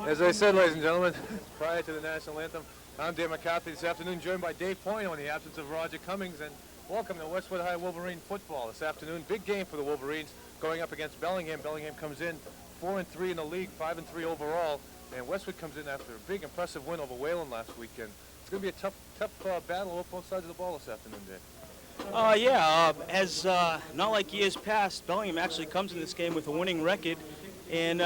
As I said, ladies and gentlemen, prior to the national anthem, I'm Dan McCarthy this afternoon, joined by Dave Poyno in the absence of Roger Cummings, and welcome to Westwood High Wolverine football this afternoon. Big game for the Wolverines going up against Bellingham. Bellingham comes in 4-3 in the league, 5-3 overall, and Westwood comes in after a big, impressive win over Wayland last weekend. It's going to be a tough battle on both sides of the ball this afternoon, Dave. As not like years past, Bellingham actually comes in this game with a winning record and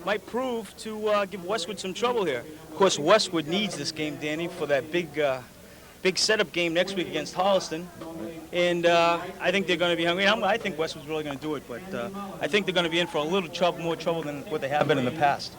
might prove to give Westwood some trouble here. Of course, Westwood needs this game, Danny, for that big setup game next week against Holliston. And I think they're going to be hungry. I think Westwood's really going to do it, but I think they're going to be in for a little more trouble than what they have been in the past.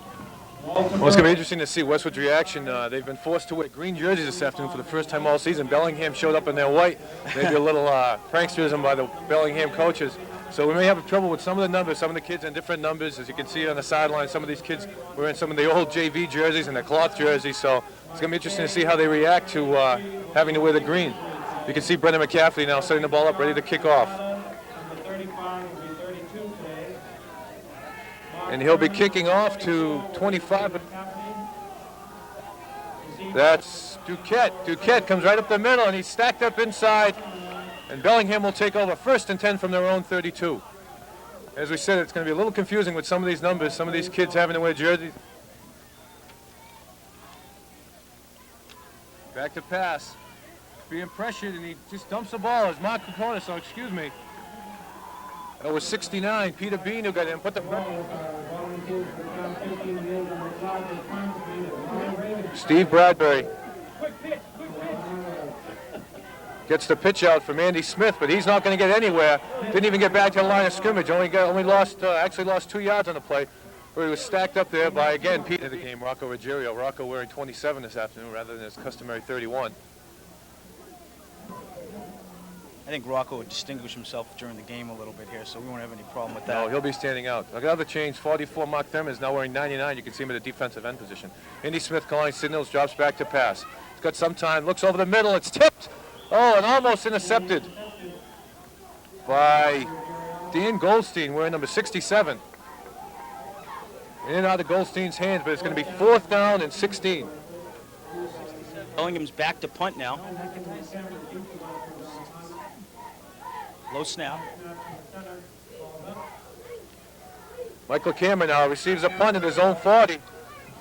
Well, it's going to be interesting to see Westwood's reaction. They've been forced to wear green jerseys this afternoon for the first time all season. Bellingham showed up in their white. Maybe a little pranksterism by the Bellingham coaches. So we may have trouble with some of the numbers, some of the kids in different numbers. As you can see on the sideline, some of these kids were in some of the old JV jerseys and the cloth jerseys. So it's going to be interesting to see how they react to having to wear the green. You can see Brendan McCaffrey now setting the ball up, ready to kick off. And he'll be kicking off to 25. That's Duquette. Duquette comes right up the middle, and he's stacked up inside. And Bellingham will take over 1st and 10 from their own 32. As we said, it's going to be a little confusing with some of these numbers, some of these kids having to wear jerseys. Back to pass. Being pressured, and he just dumps the ball. It's Mark Capone, so excuse me. That was 69, Peter Bean, who got in. Put the Steve Bradbury gets the pitch out from Andy Smith, but he's not going to get anywhere. Didn't even get back to the line of scrimmage. Actually lost 2 yards on the play, where he was stacked up there by, again, Pete in the game, Rocco Ruggiero. Rocco wearing 27 this afternoon rather than his customary 31. I think Rocco would distinguish himself during the game a little bit here, so we won't have any problem with that. No, he'll be standing out. Another change, 44, Mark Thurman is now wearing 99. You can see him at the defensive end position. Andy Smith calling signals, drops back to pass. He's got some time, looks over the middle, it's tipped. Oh, and almost intercepted by Dan Goldstein, wearing number 67. In and out of Goldstein's hands, but it's going to be 4th down and 16. Bellingham's back to punt now. Low snap. Michael Cameron now receives a punt at his own 40.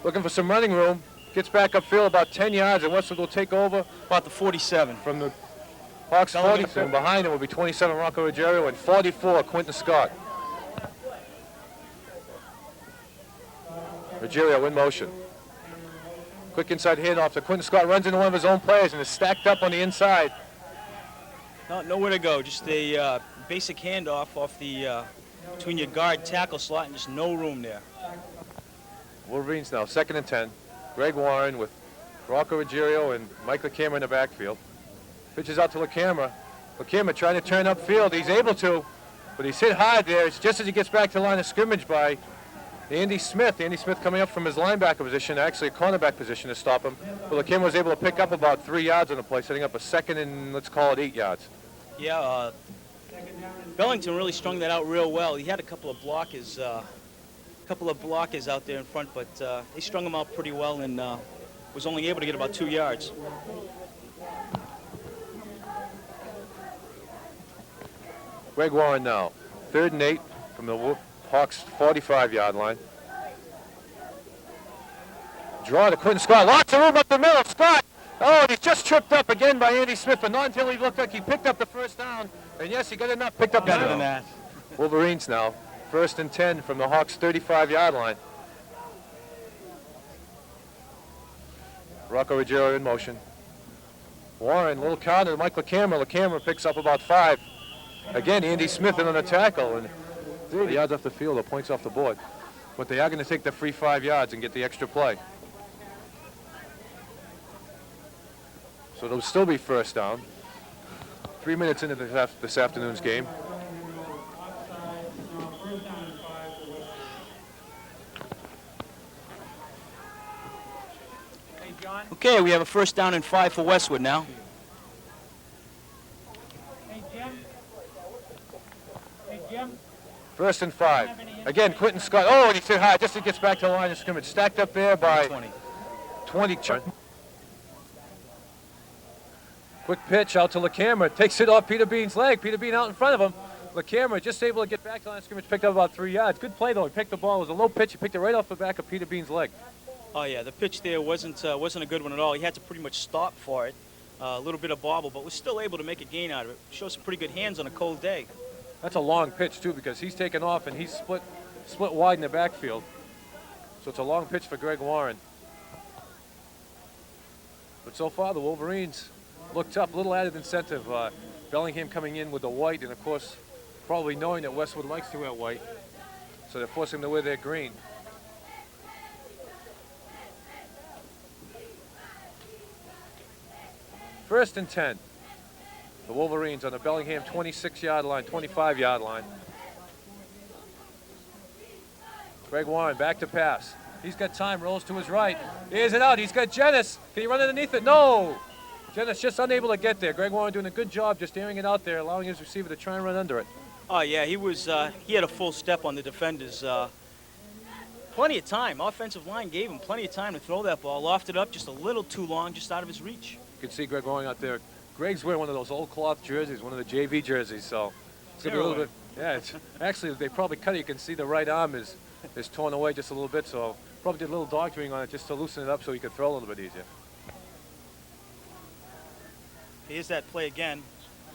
Looking for some running room. Gets back upfield about 10 yards, and Westwood will take over. About the 47. From the Hawks 47. Behind him will be 27, Rocco Ruggiero, and 44, Quentin Scott. Ruggiero in motion. Quick inside handoff to Quentin Scott. Runs into one of his own players and is stacked up on the inside. Nowhere to go. Just a basic handoff off the between your guard tackle slot, and just no room there. Wolverines now 2nd and 10. Greg Warren with Rocco Ruggiero and Mike LaCamera in the backfield. Pitches out to LaCamera. LaCamera trying to turn upfield. He's able to, but he's hit hard there. It's just as he gets back to the line of scrimmage by Andy Smith. Andy Smith coming up from his linebacker position, actually a cornerback position to stop him. But LaCamera was able to pick up about 3 yards on the play, setting up a 2nd and, let's call it, 8 yards. Yeah, Bellington really strung that out real well. He had a couple of blockers out there in front, but they strung him out pretty well and was only able to get about 2 yards. Greg Warren now, 3rd and 8 from the Hawks 45-yard line. Draw to Quentin Scott. Lots of room up the middle. Scott. Oh, and he's just tripped up again by Andy Smith, but not until he looked like he picked up the 1st down. And yes, he got enough, picked up better than that. Wolverines now, 1st and 10 from the Hawks 35-yard line. Rocco Ruggiero in motion. Warren, little counter, Mike LaCamera. LaCamera picks up about 5. Again, Andy Smith in on the tackle, and 30 yards off the field or points off the board. But they are going to take the free 5 yards and get the extra play. So it'll still be 1st down. 3 minutes into this afternoon's game. Okay, we have a 1st down and 5 for Westwood now. Hey, Jim. 1st and 5. Again, Quentin Scott. Oh, and he said high. Just he gets back to the line of scrimmage. Stacked up there by 20. Quick pitch out to LaCamera. Takes it off Peter Bean's leg. Peter Bean out in front of him. LaCamera just able to get back to the line of scrimmage. Picked up about 3 yards. Good play, though. He picked the ball. It was a low pitch. He picked it right off the back of Peter Bean's leg. Oh, yeah. The pitch there wasn't a good one at all. He had to pretty much stop for it. A little bit of bobble, but was still able to make a gain out of it. Shows some pretty good hands on a cold day. That's a long pitch, too, because he's taken off and he's split wide in the backfield. So it's a long pitch for Greg Warren. But so far, the Wolverines looked up. A little added incentive. Bellingham coming in with the white, and, of course, probably knowing that Westwood likes to wear white. So they're forcing them to wear their green. First and 10. The Wolverines on the Bellingham 26-yard line, 25-yard line. Greg Warren back to pass. He's got time, rolls to his right. Here's it out. He's got Jennis. Can he run underneath it? No. Jennis just unable to get there. Greg Warren doing a good job just airing it out there, allowing his receiver to try and run under it. Oh, yeah. He had a full step on the defenders. Plenty of time. Offensive line gave him plenty of time to throw that ball. Lofted up just a little too long, just out of his reach. You can see Greg Warren out there. Greg's wearing one of those old cloth jerseys, one of the JV jerseys, so it's going to be a little bit, yeah, it's, actually they probably cut it. You can see the right arm is torn away just a little bit, so probably did a little doctoring on it just to loosen it up so he could throw a little bit easier. Here's that play again.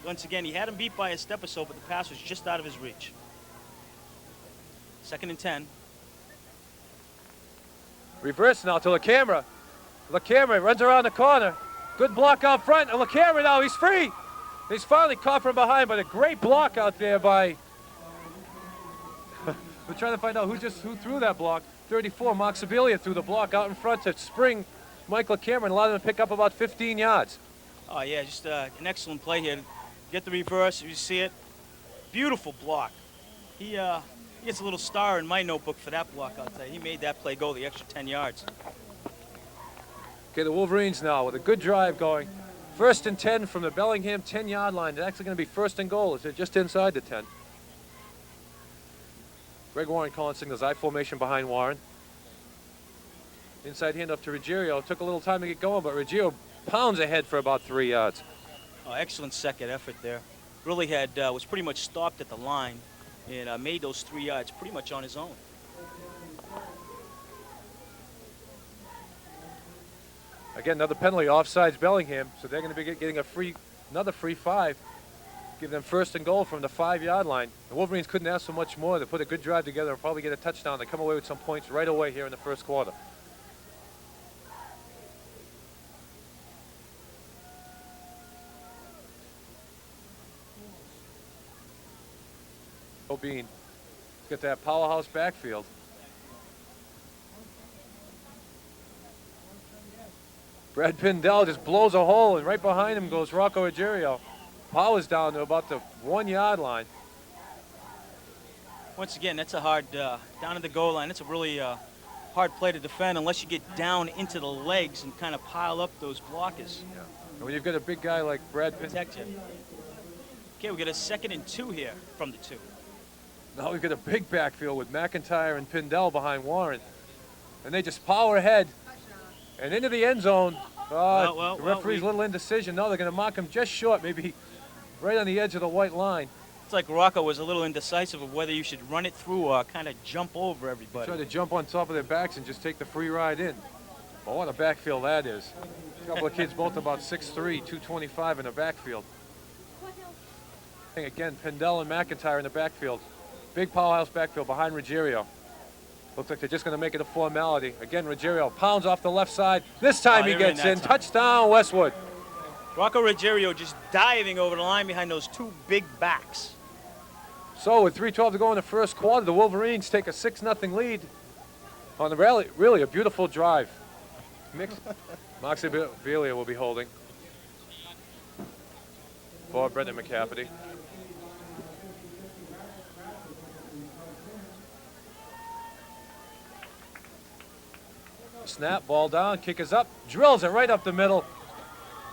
Once again, he had him beat by a step or so, but the pass was just out of his reach. 2nd and 10. Reverse now to LaCamera. LaCamera runs around the corner. Good block out front, and LaCamera now, he's free. He's finally caught from behind, but a great block out there by, we're trying to find out who threw that block. 34, Mark Sibilia threw the block out in front to spring Mike LaCamera and allowed him to pick up about 15 yards. Oh, yeah, just an excellent play here. Get the reverse, you see it. Beautiful block. He gets a little star in my notebook for that block, I'll tell you. He made that play go the extra 10 yards. Okay, the Wolverines now with a good drive going. 1st and 10 from the Bellingham 10-yard line. It's actually going to be 1st and goal. It's just inside the 10. Greg Warren calling signals I formation behind Warren. Inside handoff to Ruggiero. Took a little time to get going, but Ruggiero pounds ahead for about 3 yards. Oh, excellent second effort there. Really was pretty much stopped at the line and made those 3 yards pretty much on his own. Again, another penalty, offsides Bellingham, so they're going to be getting another free 5. Give them 1st and goal from the 5-yard line. The Wolverines couldn't ask for much more. They put a good drive together and probably get a touchdown. They come away with some points right away here in the 1st quarter. Bean, get that powerhouse backfield. Brad Pindell just blows a hole, and right behind him goes Rocco Ruggiero. Powers down to about the 1-yard line. Once again, that's a hard, down at the goal line, that's a really hard play to defend unless you get down into the legs and kind of pile up those blockers. Yeah. And when you've got a big guy like Brad Pindell. Protect you. Okay, we got a 2nd and 2 here from the 2. Now we've got a big backfield with McIntyre and Pindell behind Warren. And they just power ahead and into the end zone. The referee's little indecision. No, they're going to mark him just short, maybe right on the edge of the white line. It's like Rocco was a little indecisive of whether you should run it through or kind of jump over everybody. Try to jump on top of their backs and just take the free ride in. Well, what a backfield that is. A couple of kids both about 6'3", 225 in the backfield. Again, Pindell and McIntyre in the backfield. Big powerhouse backfield behind Ruggiero. Looks like they're just going to make it a formality. Again, Ruggiero pounds off the left side. This time he gets in. Touchdown, Westwood. Rocco Ruggiero just diving over the line behind those 2 big backs. So with 3:12 to go in the 1st quarter, the Wolverines take a 6-0 lead on the rally. Really a beautiful drive. Mark Sibilia will be holding for Brendan McCafferty. Snap, ball down, kick is up, drills it right up the middle.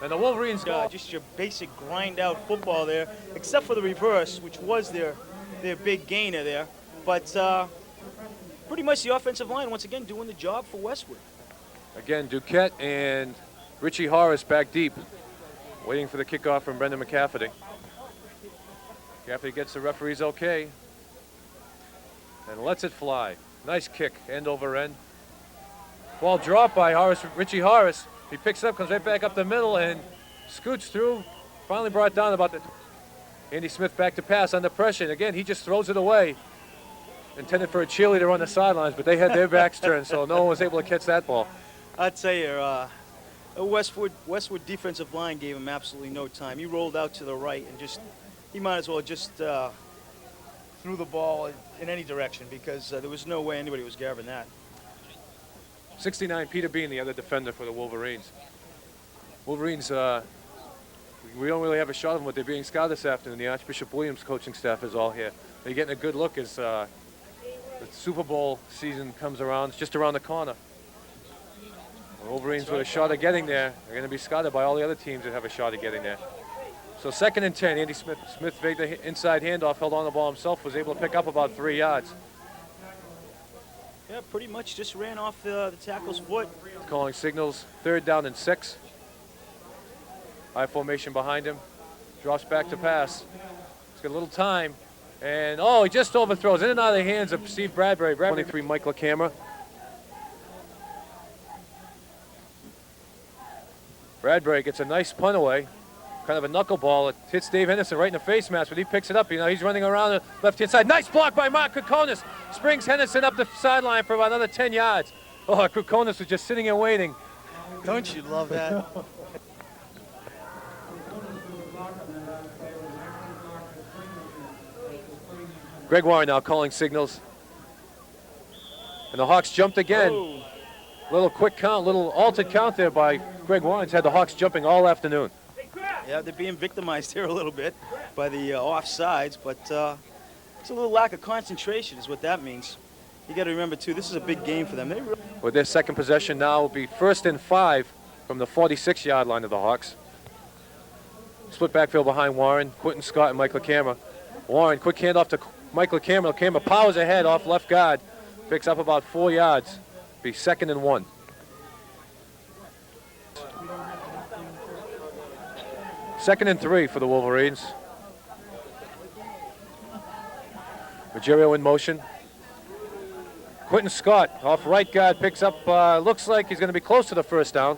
And the Wolverines go. Just your basic grind out football there, except for the reverse, which was their big gainer there. But pretty much the offensive line once again doing the job for Westwood. Again, Duquette and Richie Horace back deep, waiting for the kickoff from Brendan McCafferty. McCafferty gets the referee's okay and lets it fly. Nice kick, end over end. Ball dropped by Richie Horace. He picks it up, comes right back up the middle, and scoots through. Finally brought down about the... Andy Smith back to pass under pressure. And again, he just throws it away. Intended for a cheerleader on the sidelines, but they had their backs turned, so no one was able to catch that ball. I'd tell you, Westwood defensive line gave him absolutely no time. He rolled out to the right and he might as well just threw the ball in any direction because there was no way anybody was grabbing that. 69, Peter Bean, the other defender for the Wolverines. Wolverines, we don't really have a shot of them, but they're being scouted this afternoon. The Archbishop Williams coaching staff is all here. They're getting a good look as the Super Bowl season comes around. It's just around the corner. The Wolverines with a shot at getting there. They're going to be scouted by all the other teams that have a shot at getting there. So 2nd and 10, Andy Smith made the inside handoff, held on the ball himself, was able to pick up about 3 yards. Yeah, pretty much just ran off the tackle's foot. Calling signals, 3rd down and 6. High formation behind him. Drops back to pass. He's got a little time. And, he just overthrows. In and out of the hands of Steve Bradbury. 23, Mike LaCamera. Bradbury gets a nice punt away. Kind of a knuckleball. It hits Dave Henderson right in the face mask, but he picks it up. You know, he's running around the left-hand side. Nice block by Mark Kokonis. Springs Henderson up the sideline for about another 10 yards. Oh, Kokonis was just sitting and waiting. Don't you love that? Greg Warren now calling signals. And the Hawks jumped again. Oh. Little quick count, little altered count there by Greg Warren's had the Hawks jumping all afternoon. Yeah, they're being victimized here a little bit by the offsides, but it's a little lack of concentration is what that means. You got to remember, too, this is a big game for them. With their second possession now will be 1st and 5 from the 46-yard line of the Hawks. Split backfield behind Warren, Quentin Scott, and Mike LaCamera. Warren, quick handoff to Mike LaCamera. LaCamera powers ahead off left guard, picks up about 4 yards. Be 2nd and 1. Second and 3 for the Wolverines. Ruggiero in motion. Quentin Scott off right guard picks up, looks like he's going to be close to the 1st down.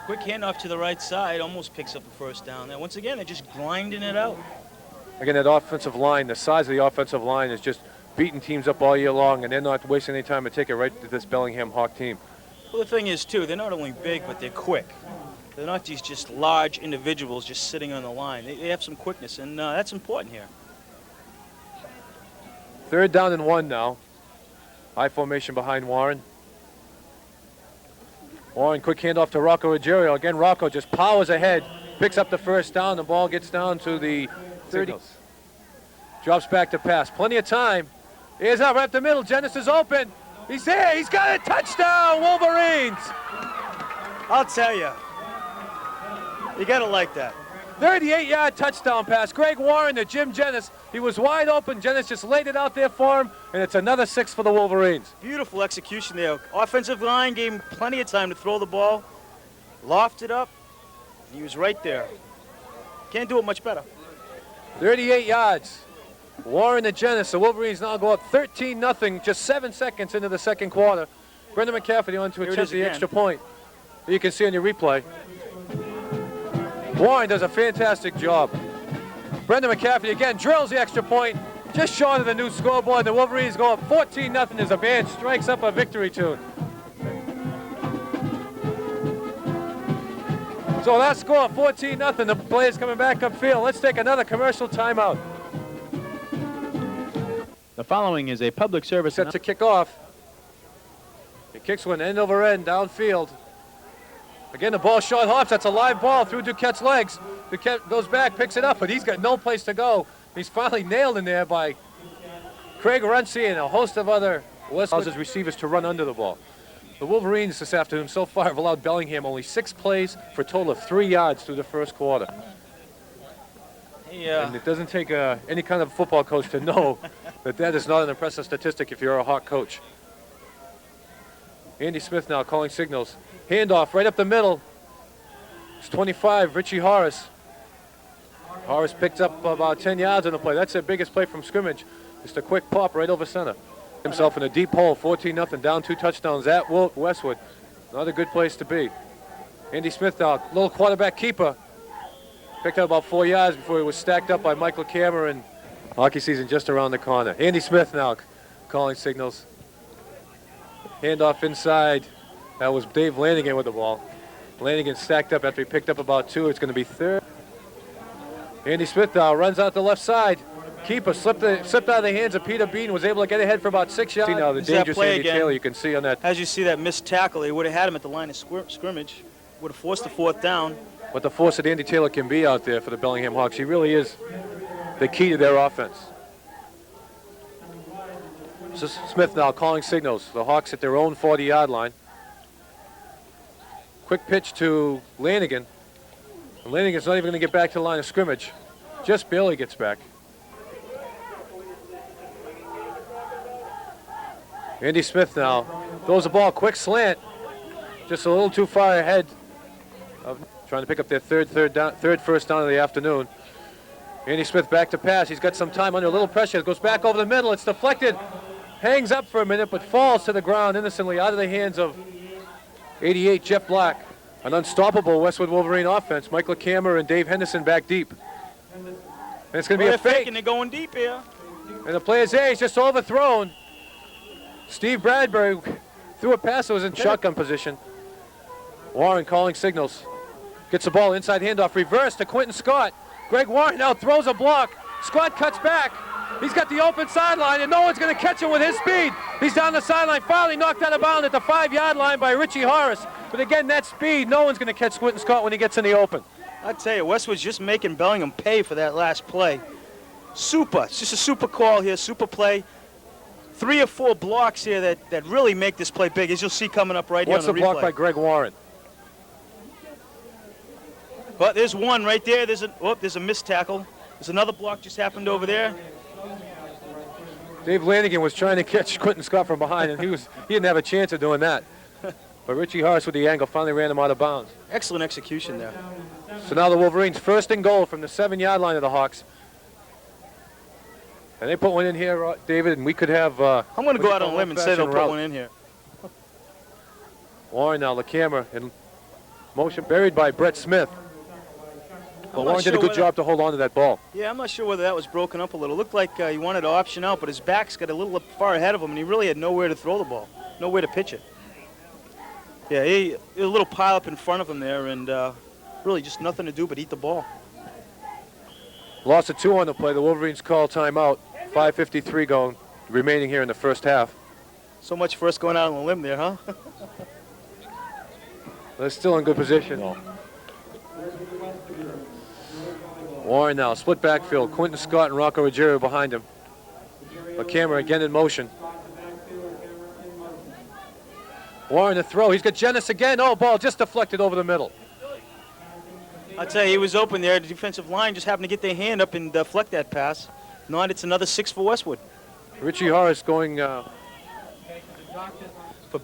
Quick handoff to the right side, almost picks up the 1st down. And once again, they're just grinding it out. Again, that offensive line, the size of the offensive line is just beating teams up all year long, and they're not wasting any time to take it right to this Bellingham Hawk team. Well, the thing is, too, they're not only big, but they're quick. They're not these just large individuals just sitting on the line. They have some quickness, and that's important here. 3rd down and 1 now. High formation behind Warren. Warren, quick handoff to Rocco Ruggiero. Again, Rocco just powers ahead, picks up the 1st down. The ball gets down to the 30. Drops back to pass. Plenty of time. Here's out right up the middle. Jennings is open. He's here. He's got a touchdown, Wolverines. I'll tell you. You got to like that. 38-yard touchdown pass. Greg Warren to Jim Jennings. He was wide open. Jennings just laid it out there for him, and it's another 6 for the Wolverines. Beautiful execution there. Offensive line gave him plenty of time to throw the ball. Lofted up. He was right there. Can't do it much better. 38 yards. Warren to Jennings. The Wolverines now go up 13-0, just 7 seconds into the 2nd quarter. Brendan McCafferty on to attempt the extra point. You can see on your replay. Warren does a fantastic job. Brendan McCafferty again drills the extra point, just short of the new scoreboard. The Wolverines go up 14-0 as the band strikes up a victory tune. So that score, 14-0. The players coming back upfield. Let's take another commercial timeout. The following is a public service Set to kick off. He kicks one end over end downfield. Again, the ball short hops. That's a live ball through Duquette's legs. Duquette goes back, picks it up, but he's got no place to go. He's finally nailed in there by Craig Runcie and a host of other Westwood receivers to run under the ball. The Wolverines this afternoon so far have allowed Bellingham only 6 plays for a total of 3 yards through the 1st quarter. Yeah. And it doesn't take any kind of football coach to know that that is not an impressive statistic if you're a Hawk coach. Andy Smith now calling signals. Handoff right up the middle. It's 25, Richie Horace. Horace picked up about 10 yards on the play. That's their biggest play from scrimmage. Just a quick pop right over center. Himself in a deep hole, 14-0, down 2 touchdowns at Westwood. Not a good place to be. Andy Smith now, little quarterback keeper. Picked up about 4 yards before he was stacked up by Michael Cameron. Hockey season just around the corner. Andy Smith now calling signals. Handoff inside. That was Dave Lanigan with the ball. Lanigan stacked up after he picked up about 2. It's going to be third. Andy Smith now runs out the left side. Keeper slipped out of the hands of Peter Bean. Was able to get ahead for about 6 yards. See now the dangerous Andy Taylor you can see on that. As you see that missed tackle, they would have had him at the line of scrimmage. Would have forced the 4th down. What the force that Andy Taylor can be out there for the Bellingham Hawks. He really is the key to their offense. Smith now calling signals. The Hawks at their own 40-yard line. Quick pitch to Lanigan. And Lanigan's not even going to get back to the line of scrimmage. Just barely gets back. Andy Smith now throws the ball, quick slant. Just a little too far ahead of trying to pick up their third first down of the afternoon. Andy Smith back to pass. He's got some time under a little pressure. Goes back over the middle. It's deflected. Hangs up for a minute, but falls to the ground innocently out of the hands of 88 Jeff Black. An unstoppable Westwood Wolverine offense. Michael Kammer and Dave Henderson back deep. And it's going to be a fake. And they're going deep here. And the player's A is just overthrown. Steve Bradbury threw a pass that was in shotgun position. Warren calling signals. Gets the ball, inside handoff, reverse to Quentin Scott. Greg Warren now throws a block. Scott cuts back. He's got the open sideline, and no one's going to catch him with his speed. He's down the sideline, finally knocked out of bounds at the 5-yard line by Richie Horace. But again, that speed, no one's going to catch Quentin Scott when he gets in the open. I tell you, Westwood's just making Bellingham pay for that last play. Super. It's just a super call here, super play. 3 or 4 blocks here that really make this play big, as you'll see coming up right here on the replay. What's the block by Greg Warren? But there's one right there. There's a missed tackle. There's another block just happened over there. Dave Lanigan was trying to catch Quentin Scott from behind, and he didn't have a chance of doing that. But Richie Horace with the angle finally ran him out of bounds. Excellent execution there. So now the Wolverines 1st and goal from the 7-yard line of the Hawks. And they put one in here, David, and we could have... I'm going to go out on a limb and say they'll put one in here. Warren now, the camera in motion, buried by Brett Smith. But Warren did a good job to hold on to that ball. Yeah, I'm not sure whether that was broken up a little. It looked like he wanted to option out, but his back's got a little far ahead of him, and he really had nowhere to throw the ball, nowhere to pitch it. Yeah, he a little pile up in front of him there, and really just nothing to do but eat the ball. Loss of 2 on the play. The Wolverines call timeout. 5:53 remaining here in the first half. So much for us going out on a limb there, huh? They're still in good position. Warren now, split backfield. Quentin Scott and Rocco Ruggiero behind him. The camera again in motion. Warren the throw. He's got Jennis again. Oh, ball just deflected over the middle. I tell you, he was open there. The defensive line just happened to get their hand up and deflect that pass. Not, it's another 6 for Westwood. Richie Horace going for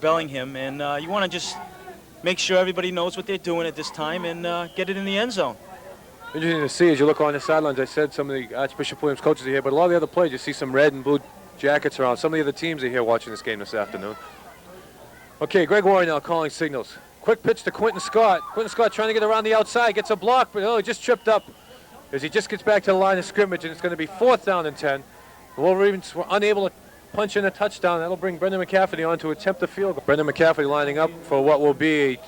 Bellingham, and you want to just make sure everybody knows what they're doing at this time and get it in the end zone. Interesting to see as you look on the sidelines. I said some of the Archbishop Williams coaches are here, but a lot of the other players, you see some red and blue jackets around. Some of the other teams are here watching this game this afternoon. Okay, Greg Warren now calling signals. Quick pitch to Quentin Scott. Quentin Scott trying to get around the outside, gets a block, but he just tripped up as he just gets back to the line of scrimmage, and it's going to be 4th down and 10. The Wolverines were unable to punch in a touchdown. That'll bring Brendan McCafferty on to attempt a field goal. Brendan McCafferty lining up for what will be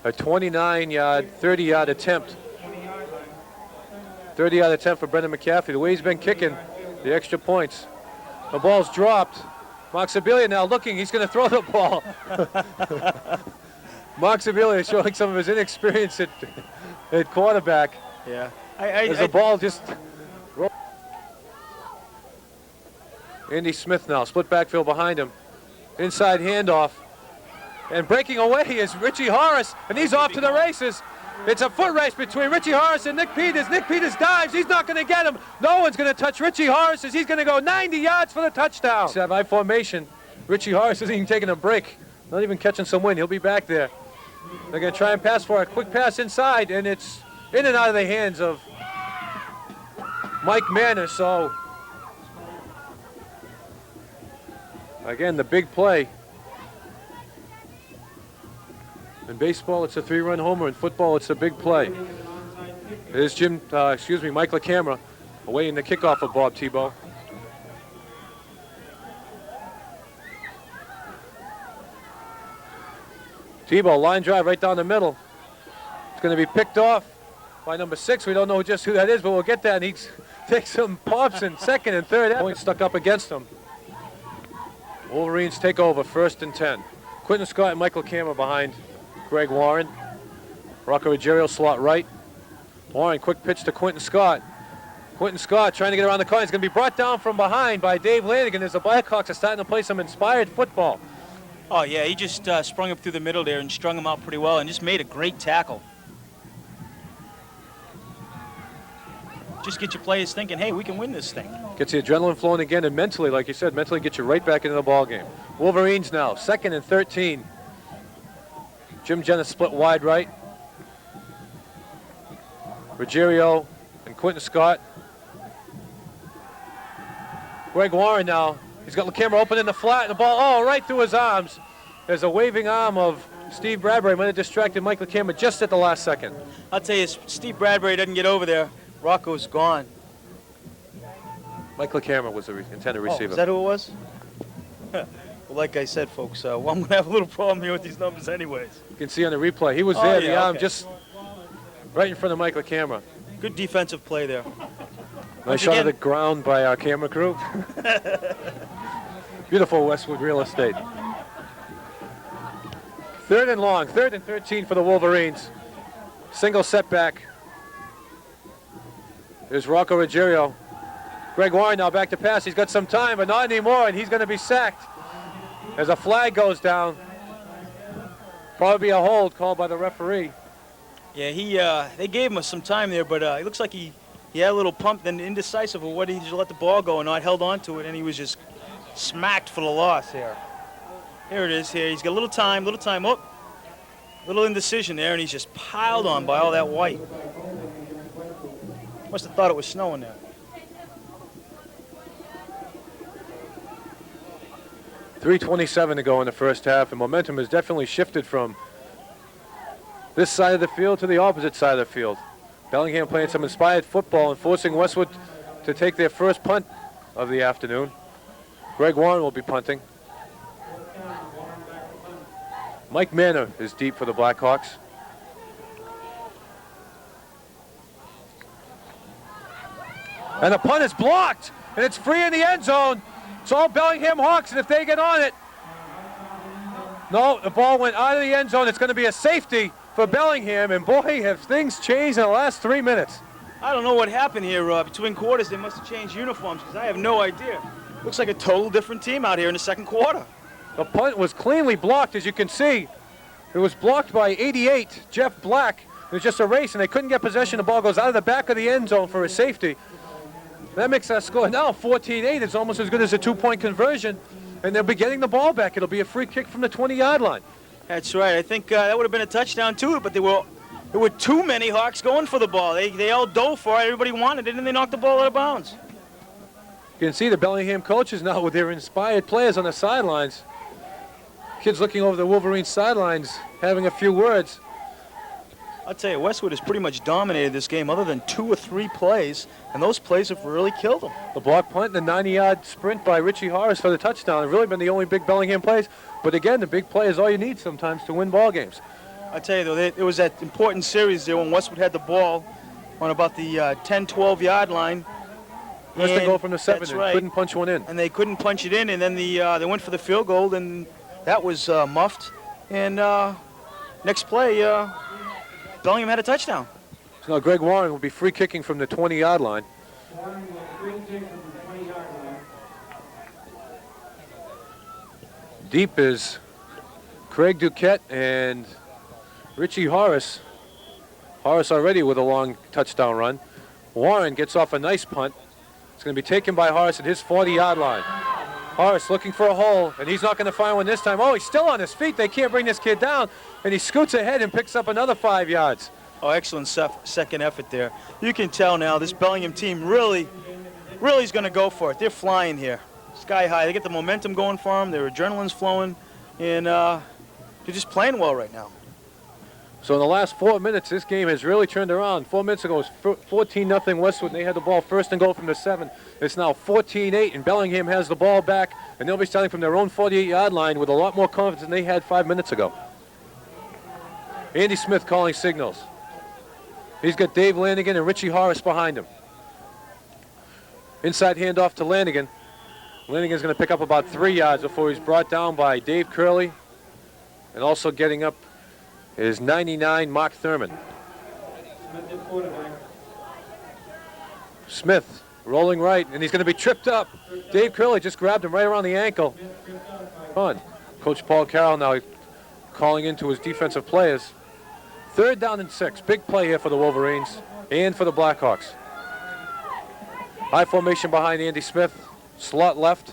a 29-yard, 30-yard attempt. 30-yard attempt for Brendan McCafferty. The way he's been kicking the extra points. The ball's dropped. Mark Sibilia now looking. He's going to throw the ball. Mark Sibilia is showing some of his inexperience at quarterback. Yeah. As the ball just... Andy Smith now, split backfield behind him. Inside handoff. And breaking away is Richie Horace, and he's off to the races. It's a foot race between Richie Horace and Nick Peters. Nick Peters dives. He's not going to get him. No one's going to touch Richie Horace as he's going to go 90 yards for the touchdown. Have high formation. Richie Horace isn't even taking a break. Not even catching some wind. He'll be back there. They're going to try and pass for a quick pass inside, and it's in and out of the hands of Mike Manor. So, again, the big play. In baseball, it's a 3-run homer. In football, it's a big play. There's Mike LaCamera awaiting the kickoff of Bob Tebow. Tebow, line drive right down the middle. It's going to be picked off by number 6. We don't know just who that is, but we'll get that. And he takes some pops in second and third. Point stuck up against him. Wolverines take over, 1st and 10. Quentin Scott and Michael Cameron behind Greg Warren. Rocco Ruggiero slot right. Warren, quick pitch to Quentin Scott. Quentin Scott trying to get around the corner. He's going to be brought down from behind by Dave Lanigan as the Blackhawks are starting to play some inspired football. Oh, yeah, he just sprung up through the middle there and strung him out pretty well and just made a great tackle. Just get your players thinking, hey, we can win this thing. Gets the adrenaline flowing again, and mentally, like you said, mentally get you right back into the ball game. Wolverines now, 2nd and 13. Jim Jenna split wide right. Ruggiero and Quentin Scott. Greg Warren now. He's got the camera open in the flat, and the ball, right through his arms. There's a waving arm of Steve Bradbury. Might have distracted Mike LaCamera just at the last second. I'll tell you, Steve Bradbury doesn't get over there. Rocco's gone. Mike LaCamera was the intended receiver. Is that who it was? Well, like I said, folks, I'm going to have a little problem here with these numbers anyways. You can see on the replay, he was there, yeah, the arm okay. just right in front of Mike LaCamera. Good defensive play there. Nice shot of the ground by our camera crew. Beautiful Westwood real estate. 3rd and long, 3rd and 13 for the Wolverines. Single setback. There's Rocco Ruggiero. Greg Warren now back to pass. He's got some time, but not anymore, and he's going to be sacked as a flag goes down. Probably a hold called by the referee. Yeah, they gave him some time there, but it looks like he had a little pump, then indecisive of what he just let the ball go and not held on to it, and he was just smacked for the loss here. Here it is here. He's got a little time, oh, little indecision there, and he's just piled on by all that white. Must have thought it was snowing there. .327 to go in the first half, and momentum has definitely shifted from this side of the field to the opposite side of the field. Bellingham playing some inspired football and forcing Westwood to take their first punt of the afternoon. Greg Warren will be punting. Mike Manor is deep for the Blackhawks. And the punt is blocked, and it's free in the end zone. It's all Bellingham Hawks, and if they get on it, no, the ball went out of the end zone. It's going to be a safety for Bellingham, and boy, have things changed in the last 3 minutes. I don't know what happened here, between quarters. They must have changed uniforms, because I have no idea. Looks like a total different team out here in the second quarter. The punt was cleanly blocked, as you can see. It was blocked by 88, Jeff Black. It was just a race, and they couldn't get possession. The ball goes out of the back of the end zone for a safety. That makes that score now 14-8. It's almost as good as a 2-point conversion, and they'll be getting the ball back. It'll be a free kick from the 20-yard line. That's right. I think that would have been a touchdown too, but there were too many Hawks going for the ball. They all dove for it. Everybody wanted it, and they knocked the ball out of bounds. You can see the Bellingham coaches now with their inspired players on the sidelines. Kids looking over the Wolverines sidelines, having a few words. I'll tell you, Westwood has pretty much dominated this game other than 2 or 3 plays, and those plays have really killed them. The block punt and the 90-yard sprint by Richie Horace for the touchdown have really been the only big Bellingham plays. But again, the big play is all you need sometimes to win ball games. I tell you, though, there was that important series there when Westwood had the ball on about the 10, 12-yard line. Missed a goal from the 7 and right. couldn't punch one in. And they couldn't punch it in, and then they went for the field goal, and that was muffed. And next play, Bellingham had a touchdown. So now Greg Warren will be free kicking from the 20-yard line. Deep is Craig Duquette and Richie Horace. Horace already with a long touchdown run. Warren gets off a nice punt. It's going to be taken by Horace at his 40-yard line. Horace looking for a hole, and he's not going to find one this time. Oh, he's still on his feet. They can't bring this kid down, and he scoots ahead and picks up another 5 yards. Oh, excellent second effort there. You can tell now this Bellingham team really is going to go for it. They're flying here, sky high. They get the momentum going for them. Their adrenaline's flowing, and they're just playing well right now. So in the last 4 minutes, this game has really turned around. 4 minutes ago, it was 14-0 Westwood, and they had the ball first and goal from the 7. It's now 14-8, and Bellingham has the ball back, and they'll be starting from their own 48-yard line with a lot more confidence than they had 5 minutes ago. Andy Smith calling signals. He's got Dave Lanigan and Richie Horace behind him. Inside handoff to Lanigan. Lanigan's going to pick up about 3 yards before he's brought down by Dave Curley, and also getting up is 99 Mark Thurman. Smith rolling right, and he's going to be tripped up. Dave Curley just grabbed him right around the ankle. Come on. Coach Paul Carroll now calling into his defensive players. 3rd down and 6. Big play here for the Wolverines and for the Blackhawks. High formation behind Andy Smith. Slot left.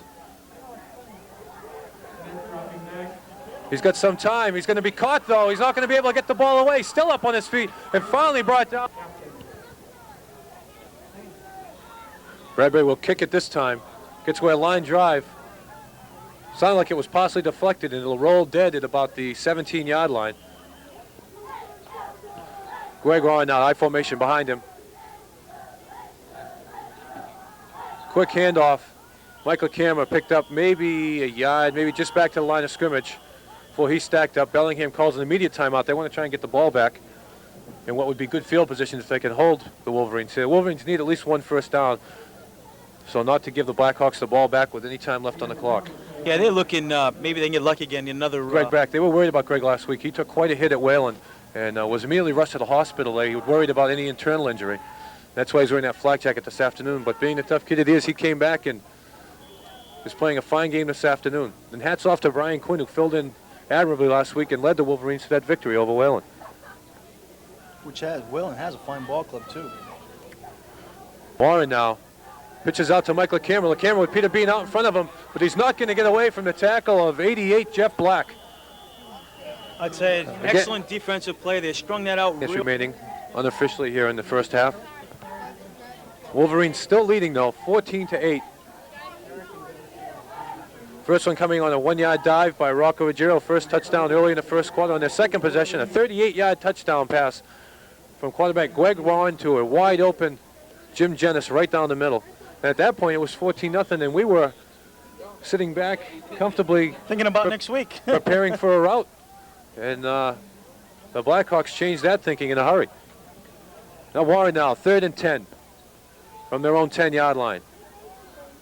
He's got some time. He's going to be caught, though. He's not going to be able to get the ball away. Still up on his feet and finally brought down. Bradbury will kick it this time. Gets away a line drive. Sounded like it was possibly deflected, and it'll roll dead at about the 17-yard line. Greg Warren now, high formation behind him. Quick handoff. Michael Cameron picked up maybe a yard, maybe just back to the line of scrimmage before he stacked up. Bellingham calls an immediate timeout. They want to try and get the ball back in what would be good field position if they can hold the Wolverines here. The Wolverines need at least 1 first down, so not to give the Blackhawks the ball back with any time left on the clock. Yeah, they're looking, maybe they can get lucky again. Another Greg back. They were worried about Greg last week. He took quite a hit at Wayland and was immediately rushed to the hospital there. He was worried about any internal injury. That's why he's wearing that flak jacket this afternoon. But being the tough kid it is, he came back and is playing a fine game this afternoon. And hats off to Brian Quinn, who filled in admirably last week and led the Wolverines to that victory over Wayland. Wayland has a fine ball club, too. Warren now pitches out to Mike LeCameron. LeCameron with Peter Bean out in front of him, but he's not going to get away from the tackle of 88 Jeff Black. I'd say excellent defensive play. They strung that out It's remaining unofficially here in the first half. Wolverines still leading, though, 14-8. First one coming on a 1-yard dive by Rocco Ruggiero. First touchdown early in the first quarter. On their second possession, a 38-yard touchdown pass from quarterback Greg Warren to a wide-open Jim Jennis right down the middle. And at that point, it was 14-0, and we were sitting back comfortably thinking about next week, preparing for a rout. And the Blackhawks changed that thinking in a hurry. Now Warren now, 3rd and 10 from their own 10-yard line.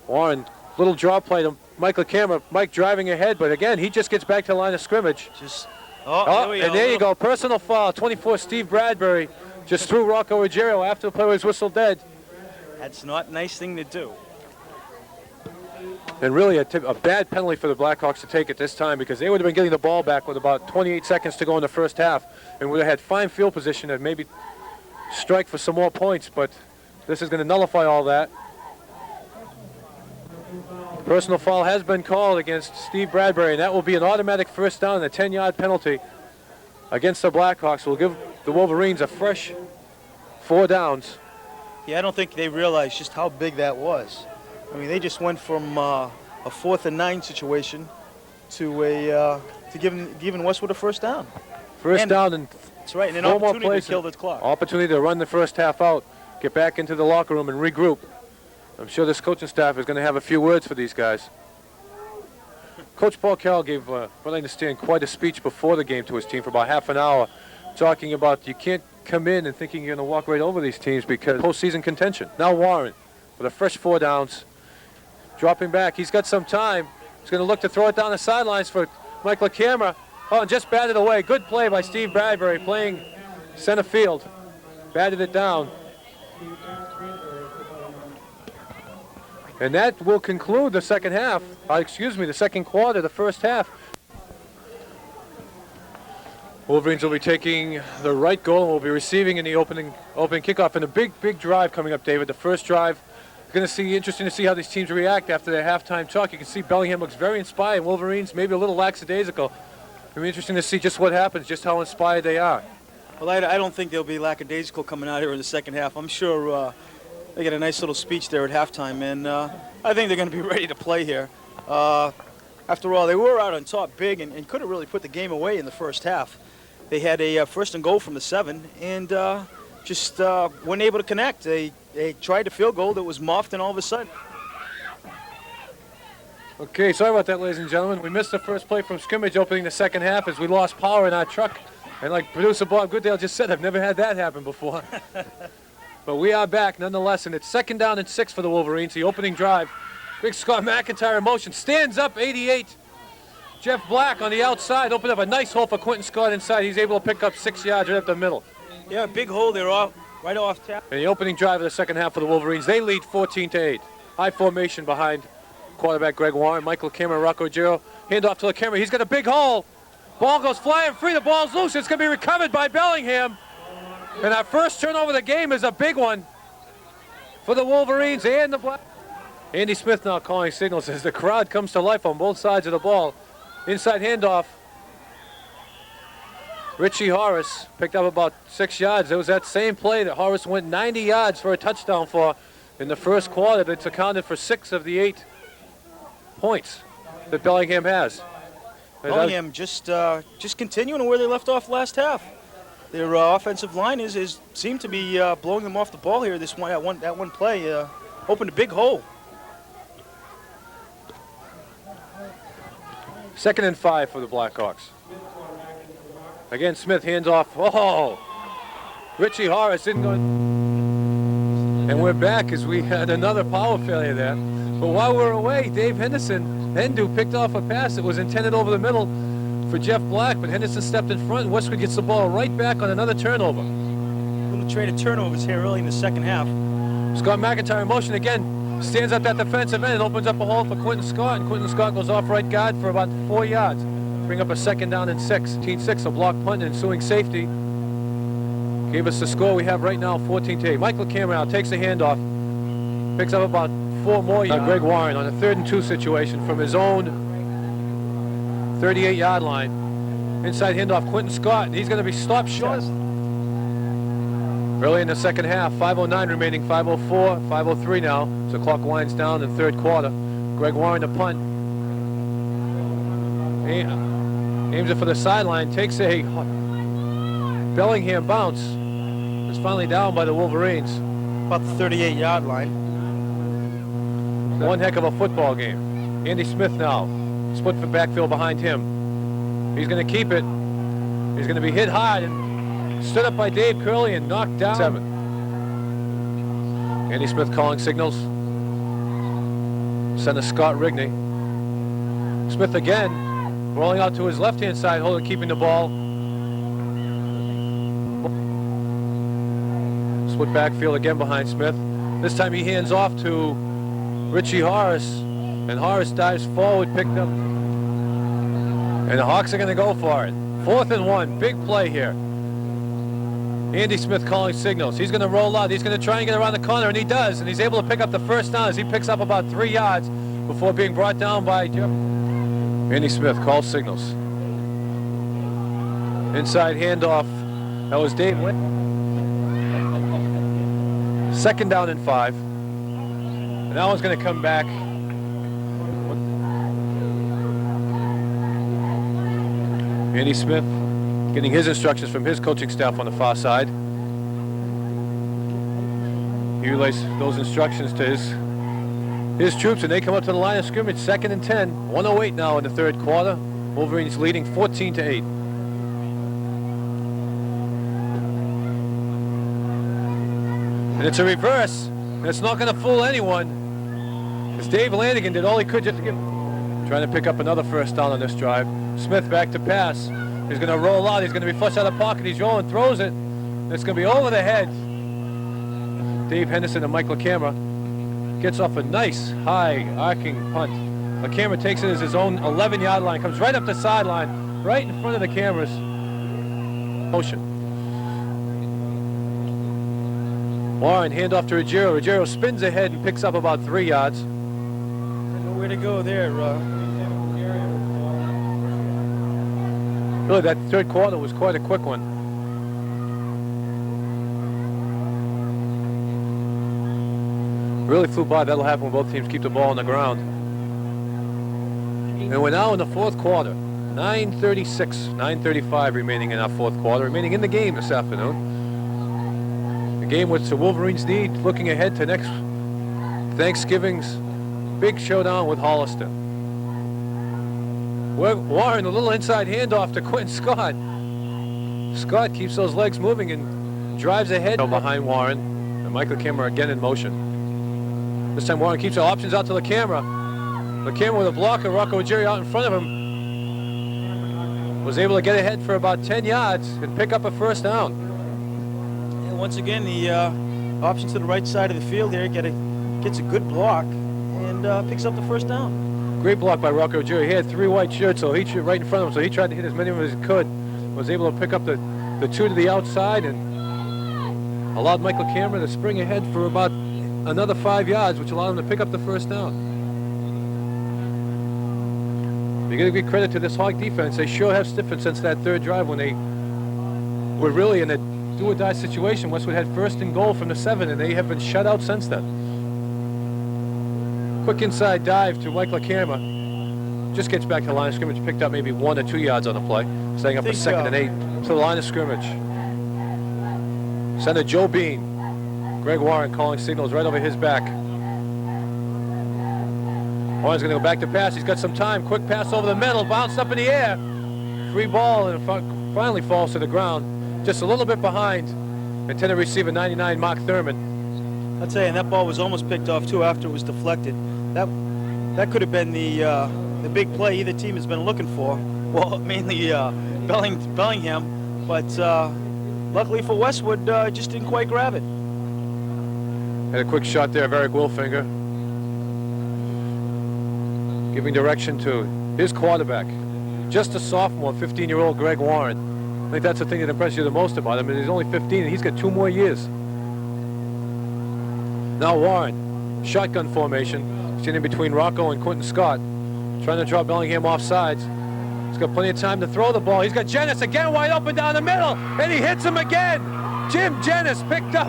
Warren, little draw play to Mike LeCameron. Mike driving ahead, but again, he just gets back to the line of scrimmage. There you go. Personal foul. 24, Steve Bradbury just threw Rocco Ruggiero after the play was whistled dead. That's not a nice thing to do. And really a bad penalty for the Blackhawks to take at this time, because they would have been getting the ball back with about 28 seconds to go in the first half and would have had fine field position and maybe strike for some more points, but this is going to nullify all that. Personal foul has been called against Steve Bradbury, and that will be an automatic first down and a 10-yard penalty against the Blackhawks. Will give the Wolverines a fresh 4 downs. Yeah, I don't think they realized just how big that was. I mean, they just went from a 4th and 9 situation to giving Westwood a first down. First down and that's right, and an opportunity to kill the clock. Opportunity to run the first half out, get back into the locker room and regroup. I'm sure this coaching staff is going to have a few words for these guys. Coach Paul Carroll gave, what I understand, quite a speech before the game to his team for about half an hour, talking about you can't come in and thinking you're going to walk right over these teams because postseason contention. Now Warren with a fresh 4 downs. Dropping back, he's got some time. He's going to look to throw it down the sidelines for Mike LeCameron. Oh, and just batted away. Good play by Steve Bradbury playing center field. Batted it down. And that will conclude the second half. The second quarter, the first half. Wolverines will be taking the right goal and will be receiving in the opening kickoff. And a big drive coming up, David. The first drive. Going to see, interesting to see how these teams react after their halftime talk. You can see Bellingham looks very inspired. Wolverines maybe a little lackadaisical. It'll be interesting to see just what happens, just how inspired they are. Well, I don't think they'll be lackadaisical coming out here in the second half. I'm sure they get a nice little speech there at halftime, and I think they're going to be ready to play here. After all, they were out on top big and could have really put the game away in the first half. They had a first and goal from the 7 and just weren't able to connect. They tried to field goal that was muffed, and all of a sudden. Okay, sorry about that, ladies and gentlemen. We missed the first play from scrimmage opening the second half as we lost power in our truck. And like producer Bob Goodale just said, I've never had that happen before. But we are back nonetheless, and it's 2nd down and 6 for the Wolverines. The opening drive. Big Scott McIntyre in motion. Stands up, 88. Jeff Black on the outside. Opened up a nice hole for Quentin Scott inside. He's able to pick up 6 yards right up the middle. Yeah, big hole there, right off tap. In the opening drive of the second half for the Wolverines, they lead 14-8. High formation behind quarterback Greg Warren. Michael Cameron, Rocco Giro. Hand off to the camera. He's got a big hole. Ball goes flying free. The ball's loose. It's going to be recovered by Bellingham. And our first turnover of the game is a big one for the Wolverines and the Black. Andy Smith now calling signals as the crowd comes to life on both sides of the ball. Inside handoff. Richie Horace picked up about 6 yards. It was that same play that Horace went 90 yards for a touchdown for in the first quarter. That's accounted for 6 of the 8 points that Bellingham has. Bellingham just continuing where they left off last half. Their offensive line seemed to be blowing them off the ball here. That one play opened a big hole. 2nd and 5 for the Blackhawks. Again, Smith hands off. Oh, Richie Horace didn't go. And we're back as we had another power failure there. But while we're away, Dave Hendu picked off a pass that was intended over the middle for Jeff Black, but Henderson stepped in front, and Westwood gets the ball right back on another turnover. A little trade of turnovers here early in the second half. Scott McIntyre in motion again, stands up that defensive end and opens up a hole for Quentin Scott, and Quentin Scott goes off right guard for about 4 yards. Bring up a 2nd down and 6. 14-6, a block punt and ensuing safety. Gave us the score we have right now, 14-8. Michael Cameron takes the handoff, picks up about 4 more yards. Greg Warren on a 3rd and 2 situation from his own 38-yard line. Inside handoff, Quentin Scott, and he's going to be stopped short. Early in the second half, 5:09 remaining, 5:04, 5:03 now. So the clock winds down in the 3rd quarter. Greg Warren to punt. Aims it for the sideline, takes a Bellingham bounce. It's finally down by the Wolverines. About the 38-yard line. One heck of a football game. Andy Smith now. Split for backfield behind him. He's going to keep it. He's going to be hit hard and stood up by Dave Curley and knocked down. 7. Andy Smith calling signals. Center Scott Rigney. Smith again. Rolling out to his left-hand side, keeping the ball. Split backfield again behind Smith. This time he hands off to Richie Horace, and Horace dives forward, picked up. And the Hawks are going to go for it. 4th and 1, big play here. Andy Smith calling signals. He's going to roll out. He's going to try and get around the corner, and he does. And he's able to pick up the first down as he picks up about 3 yards before being brought down by Jeff. Andy Smith calls signals. Inside handoff. That was Dave Witt. 2nd down and 5. And that one's going to come back. Andy Smith getting his instructions from his coaching staff on the far side. He relays those instructions to his troops, and they come up to the line of scrimmage. 2nd and 10. 1:08 now in the 3rd quarter. Wolverines leading 14-8. And it's a reverse, and it's not going to fool anyone. As Dave Lanigan did all he could just to get, trying to pick up another first down on this drive. Smith back to pass. He's going to roll out. He's going to be flushed out of the pocket. He's rolling, throws it. And it's going to be over the head. Dave Henderson and Michael Camera gets off a nice high arcing punt. The camera takes it as his own 11-yard line, comes right up the sideline, right in front of the cameras. motion. Warren, handoff to Ruggiero. Ruggiero spins ahead and picks up about 3 yards. Nowhere to go there. Really, that third quarter was quite a quick one. Really flew by. That'll happen when both teams keep the ball on the ground. And we're now in the fourth quarter. 9:36, 9:35 remaining in our fourth quarter, remaining in the game this afternoon. The game which the Wolverines need, looking ahead to next Thanksgiving's big showdown with Hollister. Warren, a little inside handoff to Quentin Scott. Scott keeps those legs moving and drives ahead behind Warren. And Michael Kimmer again in motion. This time Warren keeps the options out to the camera. The camera with a blocker, Rocco Ruggiero out in front of him. Was able to get ahead for about 10 yards and pick up a first down. And once again, the option to the right side of the field here gets a good block and picks up the first down. Great block by Rocco Ruggiero. He had 3 white shirts, so he right in front of him, so he tried to hit as many of them as he could. Was able to pick up the 2 to the outside and allowed Michael Cameron to spring ahead for about another 5 yards, which allowed him to pick up the first down. You got to give credit to this Hawk defense. They sure have stiffened since that third drive when they were really in a do-or-die situation. Westwood had first and goal from the 7, and they have been shut out since then. Quick inside dive to Michael Cameron. Just gets back to the line of scrimmage, picked up maybe 1 or 2 yards on the play, staying up for 2nd and 8 to the line of scrimmage. Center Joe Bean. Greg Warren calling signals right over his back. Warren's going to go back to pass. He's got some time. Quick pass over the middle, bounced up in the air. Free ball, and finally falls to the ground. Just a little bit behind. Intended receiver 99, Mark Thurman. I'll tell you, and that ball was almost picked off too after it was deflected. That could have been the big play either team has been looking for. Well, mainly Bellingham, but luckily for Westwood, just didn't quite grab it. Had a quick shot there of Eric Wilfinger, giving direction to his quarterback, just a sophomore, 15-year-old Greg Warren. I think that's the thing that impresses you the most about him. He's only 15 and he's got 2 more years. Now Warren, shotgun formation, standing between Rocco and Quentin Scott, trying to draw Bellingham off sides. He's got plenty of time to throw the ball. He's got Jennis again wide open down the middle, and he hits him again. Jim Jennis picked up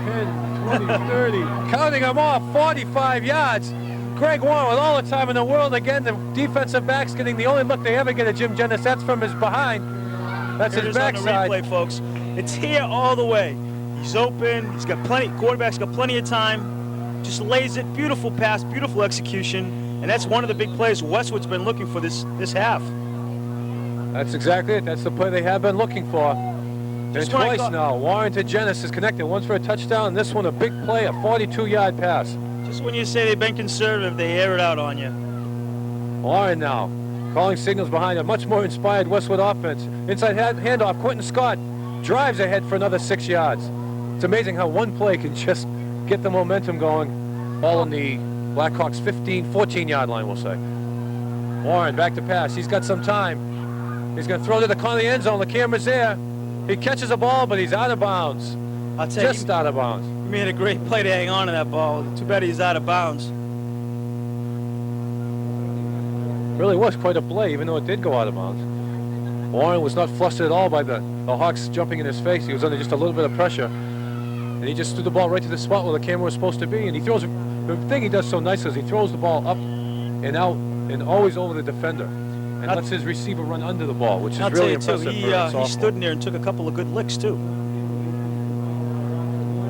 10, 20, 30, counting them off, 45 yards. Greg Warren with all the time in the world. Again, the defensive back's getting the only look they ever get at Jim Jennis. That's from his behind. That's his backside. On the replay, folks. It's here all the way. He's open. He's got plenty. Quarterback's got plenty of time. Just lays it. Beautiful pass. Beautiful execution. And that's one of the big plays Westwood's been looking for this half. That's exactly it. That's the play they have been looking for. And twice now, Warren to Jennis is connected. Once for a touchdown, and this one a big play, a 42-yard pass. Just when you say they've been conservative, they air it out on you. Warren now, calling signals behind a much more inspired Westwood offense. Inside handoff, Quentin Scott drives ahead for another 6 yards. It's amazing how one play can just get the momentum going, all on the Blackhawks 14-yard line, we'll say. Warren back to pass. He's got some time. He's going to throw to the corner of the end zone. The camera's there. He catches a ball, but he's out of bounds. I'll tell you, just out of bounds. He made a great play to hang on to that ball. Too bad he's out of bounds. Really was quite a play, even though it did go out of bounds. Warren was not flustered at all by the Hawks jumping in his face. He was under just a little bit of pressure. And he just threw the ball right to the spot where the camera was supposed to be. And he throws, the thing he does so nice is he throws the ball up and out and always over the defender. And lets his receiver run under the ball, which is really impressive. He stood in there and took a couple of good licks, too.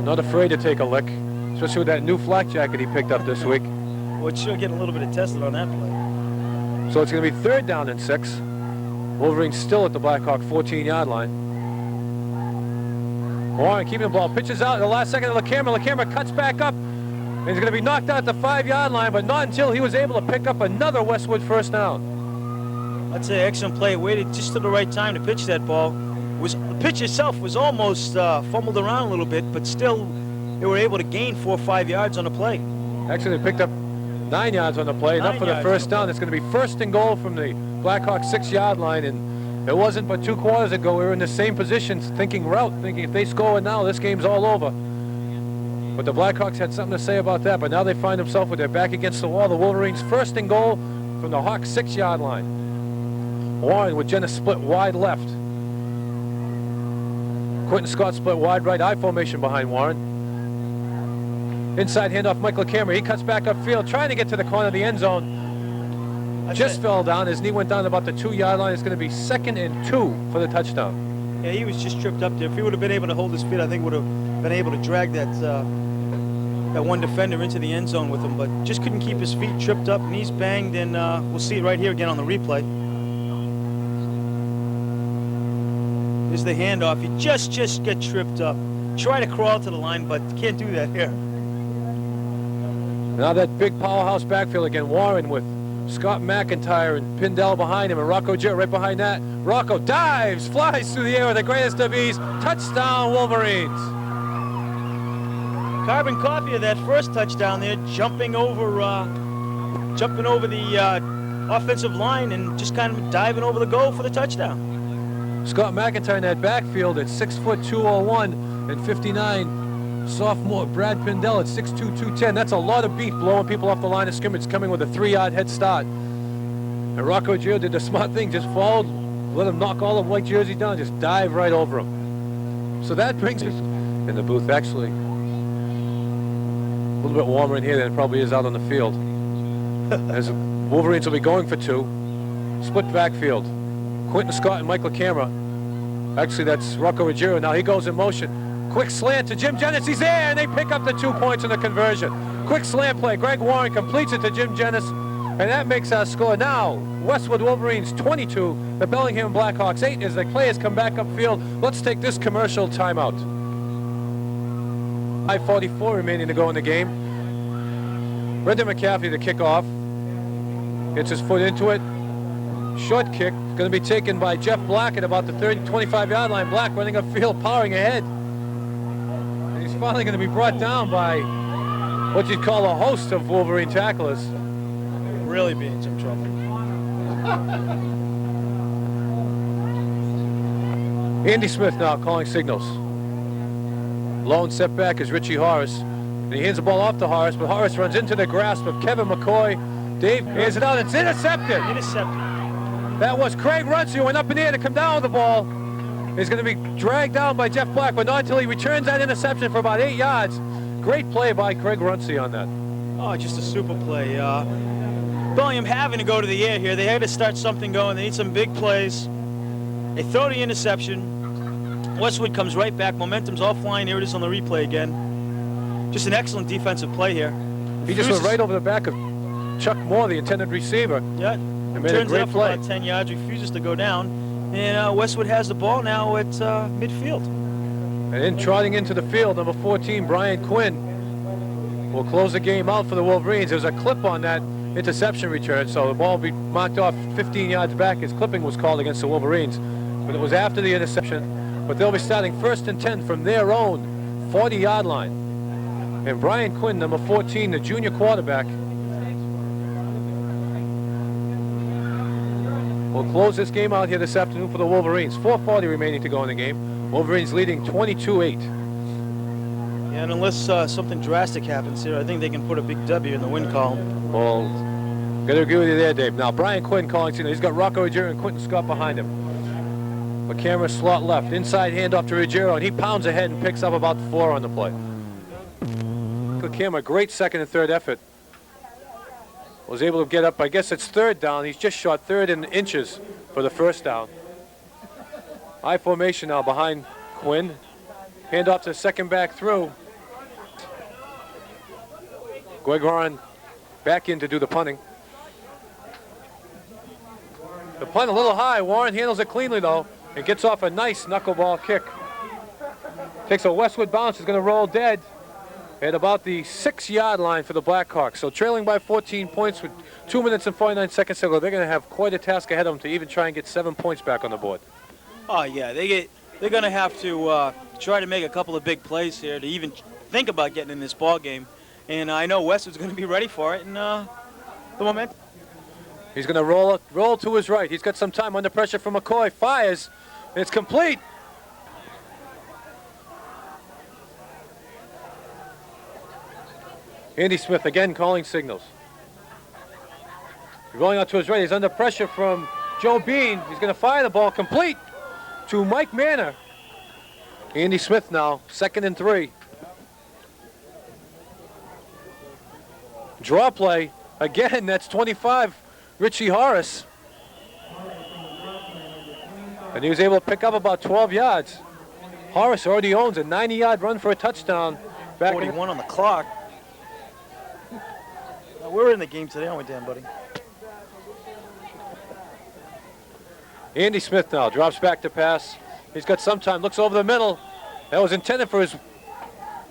Not afraid to take a lick, especially with that new flak jacket he picked up this week. Well, it's sure getting a little bit of tested on that play. So it's going to be 3rd down and 6. Wolverines still at the Blackhawk 14-yard line. Warren keeping the ball, pitches out in the last second of LaCamera. LaCamera cuts back up, and he's going to be knocked out at the 5-yard line, but not until he was able to pick up another Westwood first down. I'd say excellent play. Waited just to the right time to pitch that ball. The pitch itself was almost fumbled around a little bit, but still they were able to gain 4 or 5 yards on the play. Actually, they picked up 9 yards on the play, enough for the first down. It's going to be 1st and goal from the Blackhawks 6-yard line, and It wasn't but 2 quarters ago we were in the same position, thinking if they score now, this game's all over. But the Blackhawks had something to say about that, but now they find themselves with their back against the wall. The Wolverines first and goal from the Hawks 6-yard line. Warren with Jenna split wide left. Quentin Scott split wide right, I formation behind Warren. Inside handoff, Michael Cameron. He cuts back upfield, trying to get to the corner of the end zone. Just fell down. His knee went down about the 2-yard line. It's going to be 2nd and 2 for the touchdown. Yeah, he was just tripped up there. If he would have been able to hold his feet, I think would have been able to drag that that one defender into the end zone with him, but just couldn't keep his feet, tripped up, knees banged, and we'll see it right here again on the replay. Here's the handoff. He just get tripped up. Try to crawl to the line, but can't do that here. Now that big powerhouse backfield again. Warren with Scott McIntyre and Pindell behind him, and Rocco Jarrett right behind that. Rocco dives, flies through the air with the greatest of ease. Touchdown, Wolverines. Carbon copy of that first touchdown there, jumping over the offensive line and just kind of diving over the goal for the touchdown. Scott McIntyre in that backfield at 6'2", 201 and 59. Sophomore Brad Pindell at 6'2", 210. That's a lot of beef, blowing people off the line of scrimmage, coming with a 3-yard head start. And Rocco Gio did the smart thing, just followed, let him knock all the white jerseys down, just dive right over him. So that brings us in the booth, actually. A little bit warmer in here than it probably is out on the field. As the Wolverines will be going for 2. Split backfield. Quentin Scott and Michael Camera. Actually, that's Rocco Ruggiero. Now he goes in motion. Quick slant to Jim Jennis. He's there, and they pick up the 2 points in the conversion. Quick slant play. Greg Warren completes it to Jim Jennis, and that makes our score now. Westwood Wolverines 22, the Bellingham Blackhawks 8 as the players come back upfield. Let's take this commercial timeout. 5:44 remaining to go in the game. Brendan McCaffrey to kick off. Gets his foot into it. Short kick. Going to be taken by Jeff Black at about the 25-yard line. Black running upfield, powering ahead. And he's finally going to be brought down by what you'd call a host of Wolverine tacklers. Really be in some trouble. Andy Smith now calling signals. Lone setback is Richie Horace. And he hands the ball off to Horace, but Horace runs into the grasp of Kevin McCoy. Dave hands it out. It's intercepted. That was Craig Runcie who went up in the air to come down with the ball. He's going to be dragged down by Jeff Black, but not until he returns that interception for about 8 yards. Great play by Craig Runcie on that. Oh, just a super play. Bellingham having to go to the air here. They had to start something going. They need some big plays. They throw the interception. Westwood comes right back. Momentum's all flying. Here it is on the replay again. Just an excellent defensive play here. He just went right over the back of Chuck Moore, the intended receiver. Yeah. And made Turns a great it up for play. about 10 yards, refuses to go down. And Westwood has the ball now at midfield. And then trotting into the field, number 14, Brian Quinn, will close the game out for the Wolverines. There's a clip on that interception return, so the ball will be marked off 15 yards back as clipping was called against the Wolverines. But it was after the interception. But they'll be starting 1st and 10 from their own 40-yard line. And Brian Quinn, number 14, the junior quarterback, will close this game out here this afternoon for the Wolverines. 4:40 remaining to go in the game. Wolverines leading 22-8. Yeah, and unless something drastic happens here, I think they can put a big W in the win column. Well, got to agree with you there, Dave. Now, Brian Quinn calling signal. He's got Rocco Ruggiero and Quentin Scott behind him. The camera slot left. Inside handoff to Ruggiero, and he pounds ahead and picks up about 4 on the play. The camera, great second and third effort. Was able to get up, I guess it's 3rd down. He's just shot 3rd in inches for the 1st down. High formation now behind Quinn. Hand off to the second back through. Greg Warren back in to do the punting. The punt a little high. Warren handles it cleanly though and gets off a nice knuckleball kick. Takes a Westwood bounce, is going to roll dead at about the 6-yard line for the Blackhawks. So trailing by 14 points with 2 minutes and 49 seconds to go, they're going to have quite a task ahead of them to even try and get 7 points back on the board. Oh yeah, they're going to have to try to make a couple of big plays here to even think about getting in this ball game. And I know Westwood's going to be ready for it. And the momentum. He's going to roll to his right. He's got some time under pressure from McCoy. Fires. It's complete. Andy Smith again calling signals. Rolling out to his right. He's under pressure from Joe Bean. He's going to fire the ball complete to Mike Manor. Andy Smith now, 2nd and 3. Draw play. Again, that's 25, Richie Horace. And he was able to pick up about 12 yards. Horace already owns a 90-yard run for a touchdown. Back 41 on the clock. We're in the game today, aren't we, Dan, buddy? Andy Smith now drops back to pass. He's got some time, looks over the middle. That was intended for his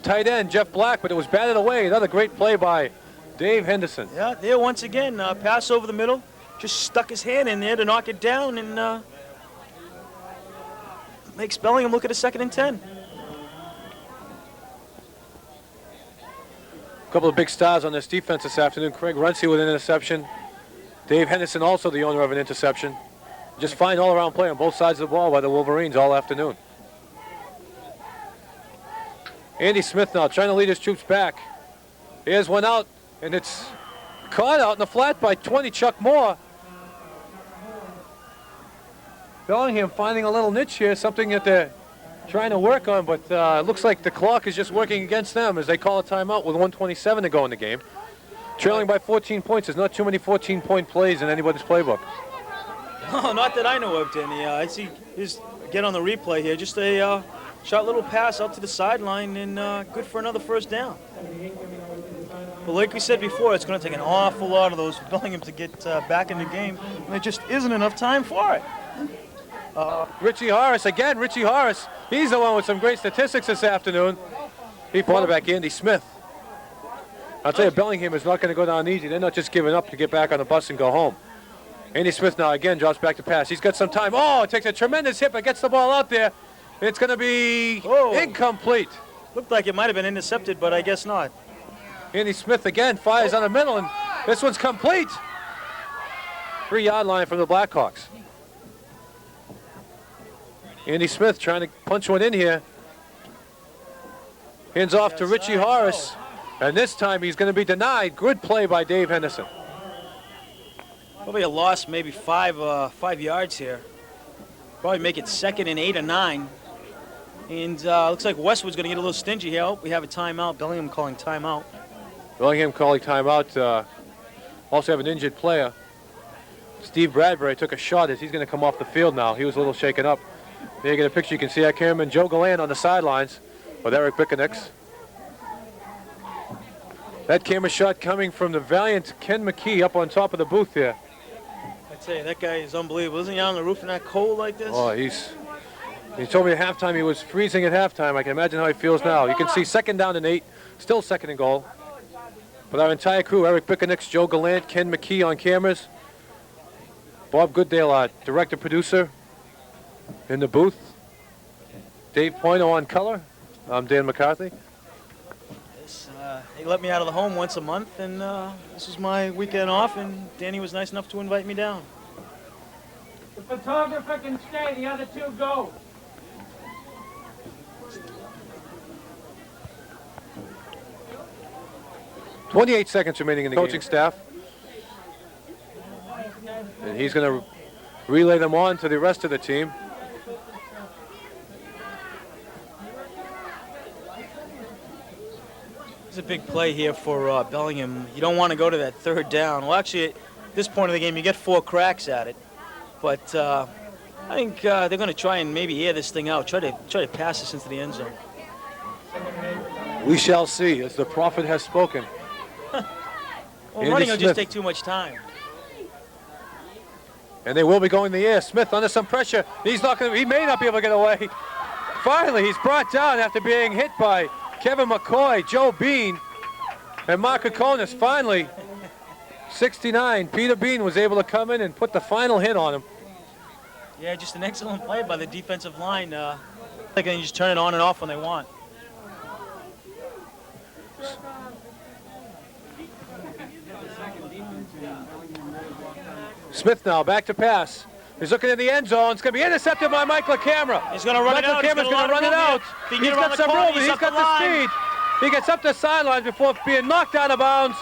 tight end, Jeff Black, but it was batted away. Another great play by Dave Henderson. Yeah, there once again, pass over the middle. Just stuck his hand in there to knock it down and makes Bellingham look at a 2nd and 10. A couple of big stars on this defense this afternoon. Craig Runcie with an interception. Dave Henderson also the owner of an interception. Just fine all-around play on both sides of the ball by the Wolverines all afternoon. Andy Smith now trying to lead his troops back. Here's one out, and it's caught out in the flat by 20, Chuck Moore. Bellingham finding a little niche here, something that they're trying to work on, but it looks like the clock is just working against them as they call a timeout with 1:27 to go in the game. Trailing by 14 points. There's not too many 14-point plays in anybody's playbook. Oh, not that I know of, Danny. I see his get on the replay here. Just a short little pass out to the sideline and good for another 1st down. But like we said before, it's going to take an awful lot of those for Bellingham to get back in the game. And there just isn't enough time for it. Richie Horace, again, Richie Horace. He's the one with some great statistics this afternoon. He quarterback Andy Smith. I'll tell you, Bellingham is not going to go down easy. They're not just giving up to get back on the bus and go home. Andy Smith now again drops back to pass. He's got some time. Oh, it takes a tremendous hit, but gets the ball out there. It's going to be incomplete. Looked like it might have been intercepted, but I guess not. Andy Smith again fires on the middle, and this one's complete. 3-yard line from the Blackhawks. Andy Smith trying to punch one in here. Hands off to Richie Horace. And this time he's going to be denied. Good play by Dave Henderson. Probably a loss, maybe 5 yards here. Probably make it 2nd and 8 or 9. And looks like Westwood's going to get a little stingy here. Oh, we have a timeout. Bellingham calling timeout. Bellingham calling timeout. Also have an injured player. Steve Bradbury took a shot as he's going to come off the field now. He was a little shaken up. There you get a picture. You can see our cameraman Joe Gallant on the sidelines with Eric Bickenix. That camera shot coming from the valiant Ken McKee up on top of the booth here. I tell you, that guy is unbelievable. Isn't he on the roof in that cold like this? Oh, he told me at halftime he was freezing at halftime. I can imagine how he feels now. You can see 2nd down and 8, still 2nd and goal. With our entire crew, Eric Bickenix, Joe Gallant, Ken McKee on cameras. Bob Goodale, our director producer, in the booth. Dave Poino on color. I'm Dan McCarthy. They let me out of the home once a month, and this is my weekend off, and Danny was nice enough to invite me down. The photographer can stay, the other two go. .28 seconds remaining in the coaching staff. And he's going to relay them on to the rest of the team. It's a big play here for Bellingham. You don't want to go to that 3rd down. Well, actually, at this point of the game, you get 4 cracks at it. But I think they're going to try and maybe air this thing out, try to pass this into the end zone. We shall see, as the prophet has spoken. Well, running will just take too much time. And they will be going in the air. Smith under some pressure. He's not going to, he may not be able to get away. Finally, he's brought down after being hit by Kevin McCoy, Joe Bean, and Mark Kokonis. Finally, 69. Peter Bean was able to come in and put the final hit on him. Yeah, just an excellent play by the defensive line. They can just turn it on and off when they want. Smith now back to pass. He's looking in the end zone. It's going to be intercepted by Michael Camera. He's going to run it out. Camera's going to run it out. He's got some room. He's got the speed. He gets up the sidelines before being knocked out of bounds.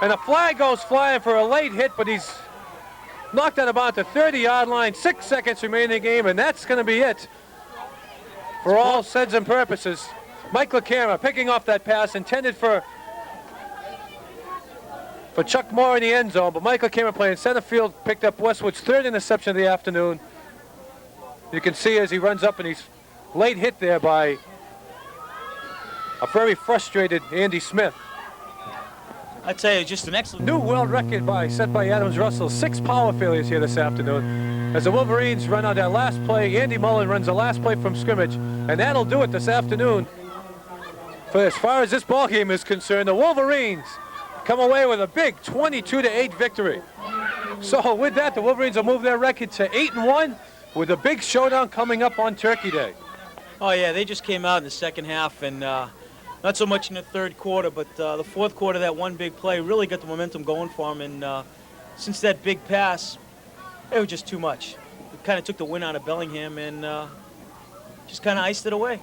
And a flag goes flying for a late hit, but he's knocked out of bounds at the 30-yard line. 6 seconds remaining in the game, and that's going to be it. For all intents and purposes, Michael Camera picking off that pass intended for Chuck Moore in the end zone, but Michael Camera playing center field picked up Westwood's third interception of the afternoon. You can see as he runs up, and he's late hit there by a very frustrated Andy Smith. I tell you, just an excellent New world record set by Adams Russell. 6 power failures here this afternoon. As the Wolverines run on that last play, Andy Mullen runs the last play from scrimmage, and that'll do it this afternoon. For as far as this ball game is concerned, the Wolverines come away with a big 22-8 victory. So with that, the Wolverines will move their record to 8-1 with a big showdown coming up on Turkey Day. Oh, yeah, they just came out in the second half, and not so much in the third quarter, but the fourth quarter, that one big play really got the momentum going for them. And since that big pass, it was just too much. It kind of took the win out of Bellingham and just kind of iced it away.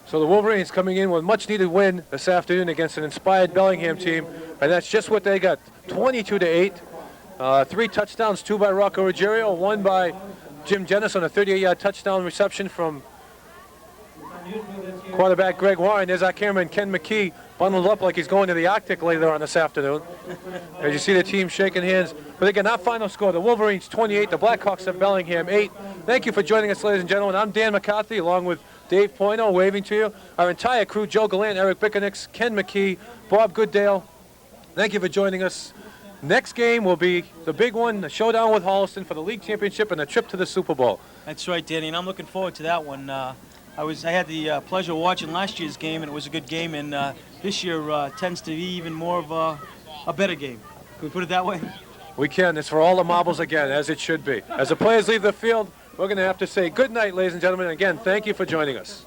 So the Wolverines coming in with a much-needed win this afternoon against an inspired Bellingham team, and that's just what they got, 22-8. 3 touchdowns, 2 by Rocco Ruggiero, 1 by Jim Jennis on a 38-yard touchdown reception from quarterback Greg Warren. There's our cameraman Ken McKee bundled up like he's going to the Arctic later on this afternoon. As you see the team shaking hands. But again, our final score, the Wolverines 28, the Blackhawks of Bellingham 8. Thank you for joining us, ladies and gentlemen. I'm Dan McCarthy along with Dave Poino waving to you. Our entire crew, Joe Gallant, Eric Bickenix, Ken McKee, Bob Gooddale. Thank you for joining us. Next game will be the big one, the showdown with Holliston for the league championship and a trip to the Super Bowl. That's right, Danny, and I'm looking forward to that one. I had the pleasure of watching last year's game, and it was a good game, and this year tends to be even more of a better game. Can we put it that way? We can. It's for all the marbles again, as it should be. As the players leave the field, we're going to have to say good night, ladies and gentlemen. Again, thank you for joining us.